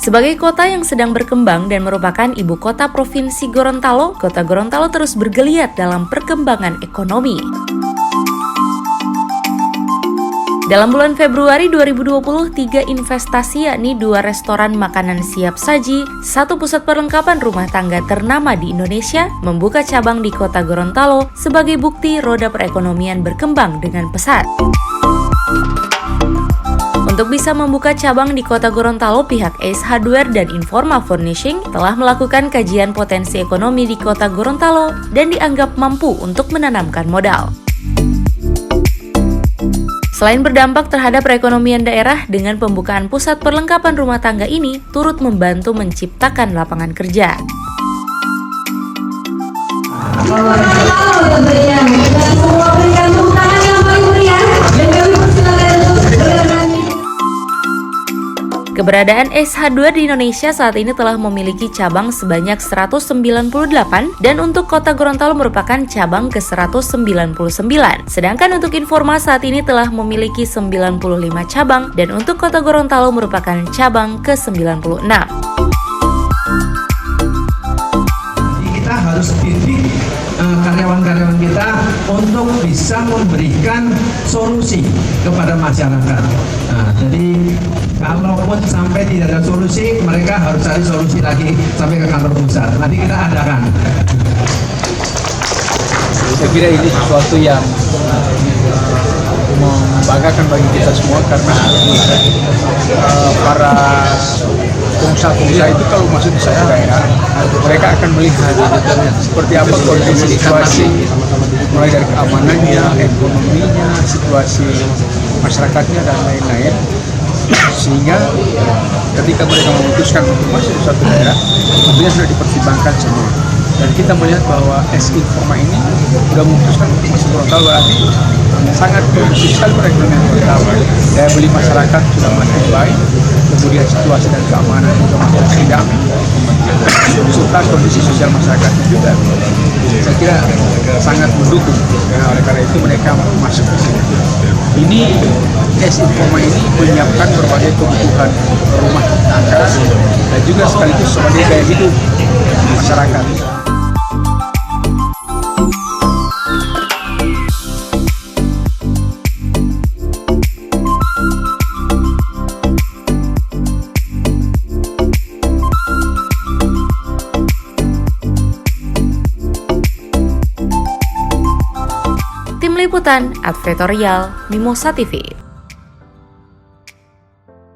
Sebagai kota yang sedang berkembang dan merupakan ibu kota Provinsi Gorontalo, Kota Gorontalo terus bergeliat dalam perkembangan ekonomi. Dalam bulan Februari 2020, 3 investasi yakni 2 restoran makanan siap saji, 1 pusat perlengkapan rumah tangga ternama di Indonesia, membuka cabang di Kota Gorontalo sebagai bukti roda perekonomian berkembang dengan pesat. Untuk bisa membuka cabang di Kota Gorontalo, pihak Ace Hardware dan Informa Furnishing telah melakukan kajian potensi ekonomi di Kota Gorontalo dan dianggap mampu untuk menanamkan modal. Selain berdampak terhadap perekonomian daerah, dengan pembukaan pusat perlengkapan rumah tangga ini turut membantu menciptakan lapangan kerja. Keberadaan Ace Hardware di Indonesia saat ini telah memiliki cabang sebanyak 198 dan untuk Kota Gorontalo merupakan cabang ke-199. Sedangkan untuk Informa saat ini telah memiliki 95 cabang dan untuk Kota Gorontalo merupakan cabang ke-96. Kita harus didik karyawan-karyawan kita untuk bisa memberikan solusi kepada masyarakat. Nah, jadi kalaupun sampai tidak ada solusi, mereka harus cari solusi lagi sampai ke kantor pusat. Nanti kita adakan. Saya kira ini sesuatu yang membanggakan bagi kita semua karena para pengusaha-pengusaha itu kalau masuk di satu daerah, mereka akan melihat seperti apa kondisi situasi, mulai dari keamanannya, ekonominya, situasi masyarakatnya dan lain-lain. Sehingga ketika mereka memutuskan untuk masuk di suatu daerah, tentunya sudah dipertimbangkan semua. Dan kita melihat bahwa Informa ini sudah memutuskan untuk masuk Gorontalo, berarti sangat kondusif sekali perekonomian Gorontalo. Daya beli masyarakat sudah makin baik, kemudian situasi dan keamanan juga makin damai, serta kondisi sosial masyarakatnya juga. Saya kira sangat mendukung. Nah, oleh karena itu mereka masuk ke sini. Ini Informa ini menyiapkan berbagai kebutuhan rumah tangga dan juga sekaligus sebagai gaya hidup masyarakat. Tim Liputan, Advertorial, Mimosa TV.